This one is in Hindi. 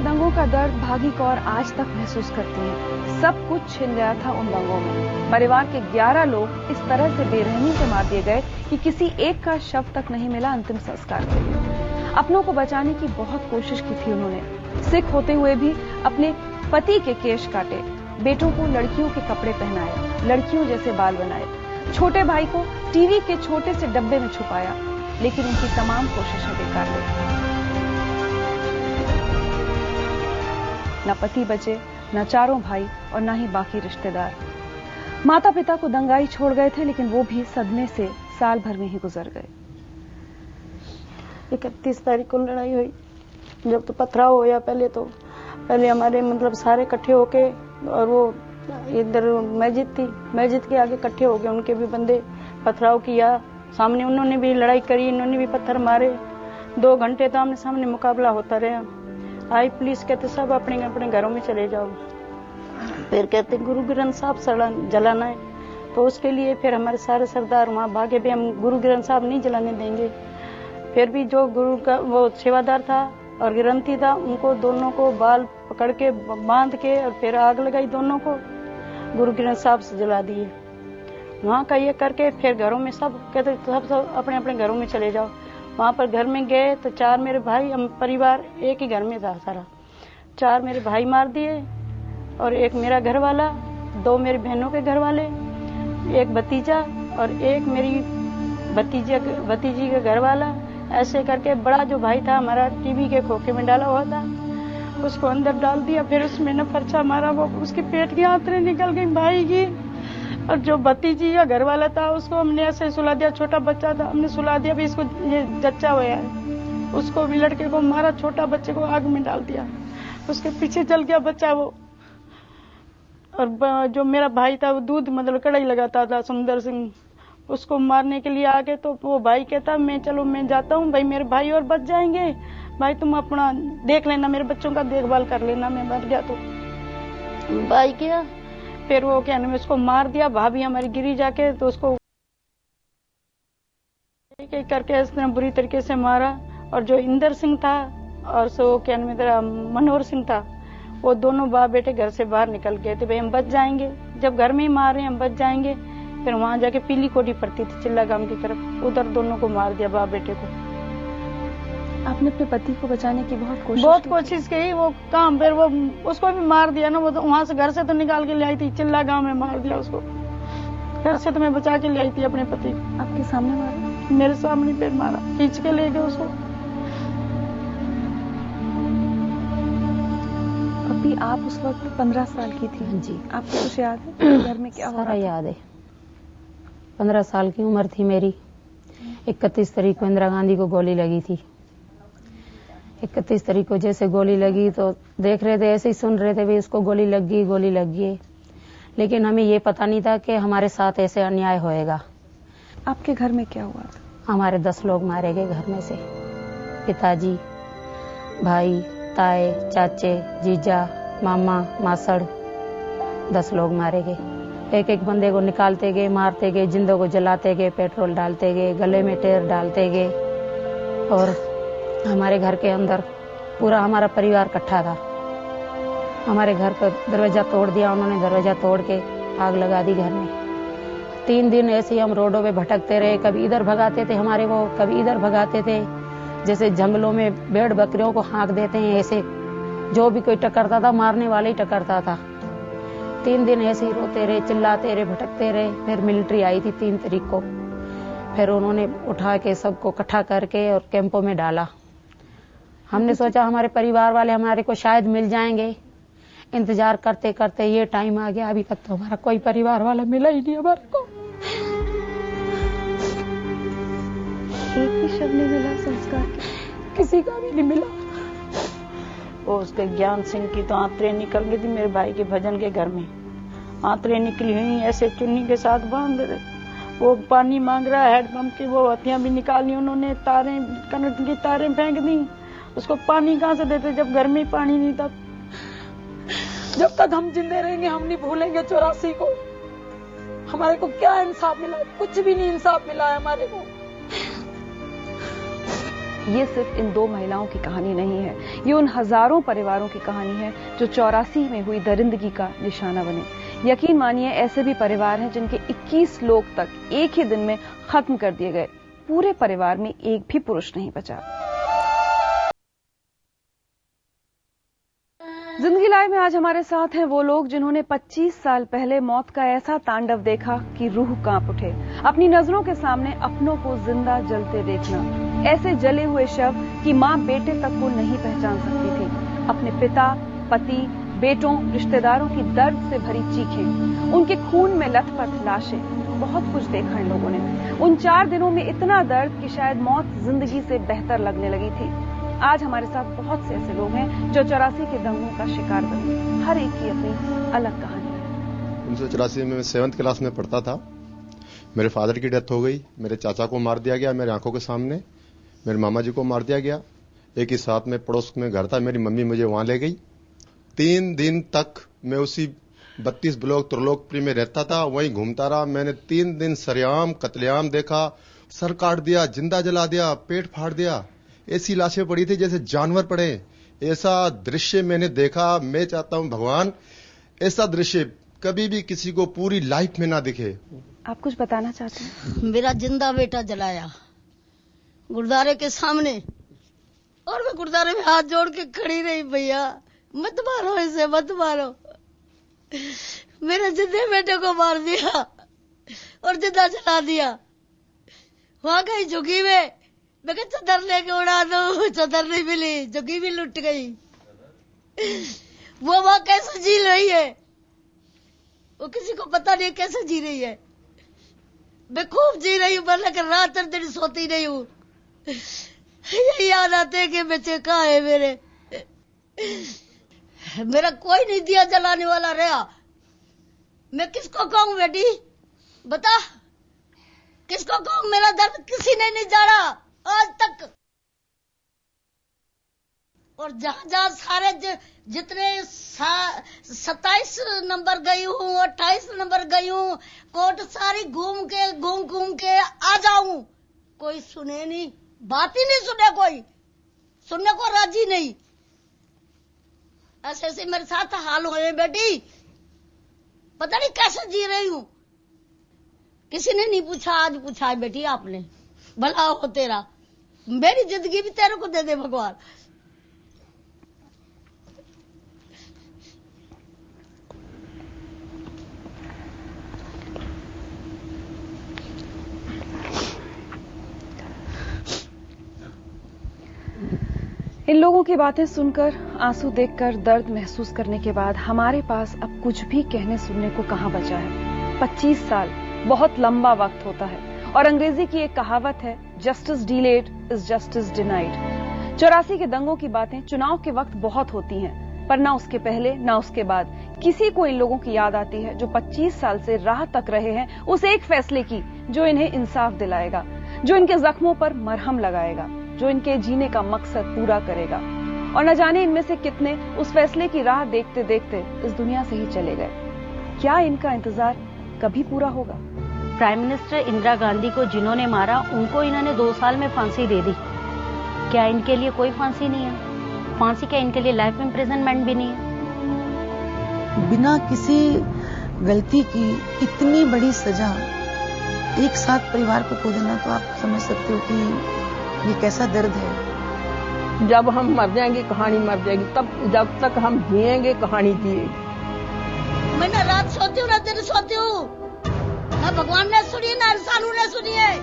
दंगों का दर्द भागी कौर आज तक महसूस करती है। सब कुछ छिन गया था उन दंगों में। परिवार के 11 लोग इस तरह से बेरहमी से मार दिए गए कि किसी एक का शव तक नहीं मिला अंतिम संस्कार के लिए। अपनों को बचाने की बहुत कोशिश की थी उन्होंने। सिख होते हुए भी अपने पति के केश काटे, बेटों को लड़कियों के कपड़े पहनाए, लड़कियों जैसे बाल बनाए, छोटे भाई को टीवी के छोटे से डब्बे में छुपाया, लेकिन उनकी तमाम कोशिशें बेकार रही। न पति बचे, न चारों भाई और न ही बाकी रिश्तेदार। माता पिता को दंगाई छोड़ गए थे, लेकिन वो भी सदमे से साल भर में ही गुजर गए। 31 तारीख को लड़ाई हुई। जब तो पथराव होया पहले हमारे मतलब सारे इकट्ठे होके, और वो इधर मस्जिद थी, मस्जिद के आगे इकट्ठे हो गए, उनके भी बंदे पथराव किया। सामने उन्होंने भी लड़ाई करी, इन्होंने भी पत्थर मारे। 2 घंटे तो आमने सामने मुकाबला होता रहा। आई पुलिस कहते सब अपने अपने घरों में चले जाओ। फिर कहते गुरु ग्रंथ साहब जलाना है, तो उसके लिए फिर हमारे सारे सरदार वहाँ भागे भी, हम गुरु ग्रंथ साहब नहीं जलाने देंगे। फिर भी जो गुरु का वो सेवादार था और ग्रंथी था, उनको दोनों को बाल पकड़ के बांध के और फिर आग लगाई, दोनों को गुरु ग्रंथ साहब से जला दिए। वहाँ का ये करके फिर घरों में सब कहते सब अपने अपने घरों में चले जाओ। वहाँ पर घर में गए तो 4 मेरे भाई, हम परिवार एक ही घर में था सारा, 4 मेरे भाई मार दिए और 1 मेरा घर वाला, 2 मेरी बहनों के घर वाले, 1 भतीजा और 1 मेरी भतीजी का घर वाला। ऐसे करके बड़ा जो भाई था हमारा टीवी के खोखे में डाला हुआ था, उसको अंदर डाल दिया। फिर उसमें न पर्चा मारा, वो उसके पेट की आंतरें निकल गई भाई की। और जो भतीजी का घर वाला था उसको हमने ऐसे सुला दिया, छोटा बच्चा था, हमने सुला दिया भी इसको ये जच्चा हुआ है। उसको भी लड़के को मारा, छोटा बच्चे को आग में डाल दिया, उसके पीछे जल गया बच्चा वो। और जो मेरा भाई था वो दूध मतलब कढ़ाई लगाता था, सुंदर सिंह, उसको मारने के लिए आ गए। तो वो भाई कहता मैं जाता हूँ भाई, मेरे भाई और बच जाएंगे, भाई तुम अपना देख लेना, मेरे बच्चों का देखभाल कर लेना, मैं मर गया तो। भाई क्या फिर वो क्या नाम उसको मार दिया। भाभी हमारी गिरी जाके, तो उसको एक करके इसने बुरी तरीके से मारा। और जो इंदर सिंह था और सो क्या नाम तेरा मनोहर सिंह था, वो दोनों बाप बेटे घर से बाहर निकल गए थे, भाई हम बच जाएंगे, जब घर में ही मार रहे हैं हम बच जाएंगे। फिर वहां जाके पीली कोठी पड़ती थी चिल्ला गांव की तरफ, उधर दोनों को मार दिया बाप बेटे को। आपने अपने पति को बचाने की बहुत कोशिश की। वो काम फिर वो उसको भी मार दिया ना, वो तो वहां से घर से तो निकाल के ले आई थी, चिल्ला गांव में मार दिया उसको। घर से तो मैं बचा के ले आई थी अपने पति को। आपके सामने मारा? मेरे सामने फिर मारा, खींच के ले गए उसको। अभी आप उस वक्त 15 साल की थी जी, आपको कुछ याद है घर में क्या हो रहा था? याद है। 15 साल की उम्र थी मेरी। 31 तारीख को इंदिरा गांधी को गोली लगी थी। 31 तारीख को जैसे गोली लगी तो देख रहे थे, ऐसे ही सुन रहे थे भी उसको गोली लग गई, लेकिन हमें ये पता नहीं था कि हमारे साथ ऐसे अन्याय होएगा। आपके घर में क्या हुआ था? हमारे 10 लोग मारे गए घर में से, पिताजी, भाई, ताए, चाचे, जीजा, मामा, मासड़, 10 लोग मारे गए। एक बंदे को निकालते गए, मारते गए, जिंदों को जलाते गए, पेट्रोल डालते गए, गले में टेर डालते गए। और हमारे घर के अंदर पूरा हमारा परिवार इकट्ठा था। हमारे घर का दरवाजा तोड़ दिया उन्होंने, दरवाजा तोड़ के आग लगा दी घर में। 3 दिन ऐसे ही हम रोडों पे भटकते रहे, कभी इधर भगाते थे हमारे वो, कभी इधर भगाते थे, जैसे जंगलों में भेड़ बकरियों को हाँक देते हैं, ऐसे जो भी कोई टकरता था मारने वाले ही टकरता था। 3 दिन ऐसे ही रोते रहे, चिल्लाते रहे, भटकते रहे। फिर मिलिट्री आई थी 3 तारीख को, फिर उन्होंने उठा के सबको इकट्ठा करके और कैंपों में डाला। हमने सोचा हमारे परिवार वाले हमारे को शायद मिल जाएंगे। इंतजार करते करते ये टाइम आ गया, अभी तक तो हमारा कोई परिवार वाला मिला ही नहीं हमारे को। एक भी शव नहीं मिला संस्कार, किसी का भी नहीं मिला। वो उसके ज्ञान सिंह की तो आंतरें निकल गई थी मेरे भाई के भजन के घर में, आंतरें निकली हुई ऐसे चुन्नी के साथ बांध रहे। वो पानी मांग रहा है, हैंडपंप की वो हथियां भी निकाली उन्होंने, तारें कनेक्ट की तारें फेंक दी। उसको पानी कहाँ से देते जब घर में पानी नहीं था। जब तक हम जिंदे रहेंगे हम नहीं भूलेंगे 84 को। हमारे को क्या इंसाफ मिला? कुछ भी नहीं इंसाफ मिला है हमारे को। ये सिर्फ इन 2 महिलाओं की कहानी नहीं है, ये उन हजारों परिवारों की कहानी है जो 84 में हुई दरिंदगी का निशाना बने। यकीन मानिए ऐसे भी परिवार हैं जिनके 21 लोग तक एक ही दिन में खत्म कर दिए गए। पूरे परिवार में एक भी पुरुष नहीं बचा। जिंदगी लाइव में आज हमारे साथ हैं वो लोग जिन्होंने 25 साल पहले मौत का ऐसा तांडव देखा कि रूह कांप उठे। अपनी नजरों के सामने अपनों को जिंदा जलते देखना, ऐसे जले हुए शव कि मां बेटे तक को नहीं पहचान सकती थी। अपने पिता, पति, बेटों, रिश्तेदारों की दर्द से भरी चीखें, उनके खून में लथपथ लाशें, बहुत कुछ देखा इन लोगों ने। उन 4 दिनों में इतना दर्द कि शायद मौत जिंदगी से बेहतर लगने लगी थी। आज हमारे साथ बहुत से ऐसे लोग हैं जो 84 के दंगों का शिकार बने। हर एक की अपनी अलग कहानी है। 1984 में मैं 7th क्लास में पढ़ता था। मेरे फादर की डेथ हो गई, मेरे चाचा को मार दिया गया मेरे आंखों के सामने, मेरे मामा जी को मार दिया गया। एक ही साथ में पड़ोस में घर था, मेरी मम्मी मुझे वहां ले गई। 3 दिन तक मैं उसी 32 ब्लॉक त्रिलोकपुरी में रहता था, वहीं घूमता रहा। मैंने 3 दिन सरेआम कत्लेआम देखा। सर काट दिया, जिंदा जला दिया, पेट फाड़ दिया, ऐसी लाशें पड़ी थी जैसे जानवर पड़े। ऐसा दृश्य मैंने देखा। मैं चाहता हूं भगवान ऐसा दृश्य कभी भी किसी को पूरी लाइफ में ना दिखे। आप कुछ बताना चाहते हैं? मेरा जिंदा बेटा जलाया गुरुद्वारे के सामने, और मैं गुरुद्वारे में हाथ जोड़ के खड़ी रही, भैया मत मारो इसे, मत मारो। मेरे जिंदे बेटे को मार दिया और जिंदा जला दिया। वहां गई झुकी में, मैं चादर लेके उड़ा दो, चादर नहीं मिली, झुकी भी लुट गई। वो वहां कैसे जी रही है वो किसी को पता नहीं कैसे जी रही है। मैं खूब जी रही हूँ, मैं लेकिन रात दिन सोती नहीं हूँ। यही याद आते हैं कि बच्चे कहाँ है मेरे। मेरा कोई नहीं दिया जलाने वाला रहा। मैं किसको कहूँ बेटी, बता किसको कहूँ? मेरा दर्द किसी ने नहीं जाना आज तक। और जहां जहां सारे जितने 27 नंबर गई हूँ, 28 नंबर गई हूँ, कोर्ट सारी घूम के आ जाऊं, कोई सुने नहीं, बात ही नहीं सुने, कोई सुनने को राजी नहीं। ऐसे ऐसे मेरे साथ हाल हुए बेटी, पता नहीं कैसे जी रही हूं। किसी ने नहीं पूछा, आज पूछा है बेटी आपने, भला हो तेरा, मेरी जिंदगी भी तेरे को दे दे भगवान। इन लोगों की बातें सुनकर, आंसू देखकर, दर्द महसूस करने के बाद हमारे पास अब कुछ भी कहने सुनने को कहां बचा है। 25 साल बहुत लंबा वक्त होता है और अंग्रेजी की एक कहावत है, justice delayed is justice denied. 84 के दंगों की बातें चुनाव के वक्त बहुत होती हैं, पर ना उसके पहले ना उसके बाद किसी को इन लोगों की याद आती है जो 25 साल से राह तक रहे हैं उस एक फैसले की जो इन्हें इंसाफ दिलाएगा, जो इनके जख्मों पर मरहम लगाएगा, जो इनके जीने का मकसद पूरा करेगा। और न जाने इनमें से कितने उस फैसले की राह देखते देखते इस दुनिया से ही चले गए। क्या इनका इंतजार कभी पूरा होगा? प्राइम मिनिस्टर इंदिरा गांधी को जिन्होंने मारा उनको इन्होंने 2 साल में फांसी दे दी। क्या इनके लिए कोई फांसी नहीं है? फांसी क्या इनके लिए लाइफ इम्प्रिजनमेंट भी नहीं है? बिना किसी गलती की इतनी बड़ी सजा एक साथ परिवार को खो देना, तो आप समझ सकते हो कि ये कैसा दर्द है। जब हम मर जाएंगे कहानी मर जाएगी, तब जब तक हम जिएंगे कहानी जिएगी। मैं ना रात सोती हूँ ना दिन सोती हूँ, ना भगवान ने सुनी ना इंसानों ने सुनी है।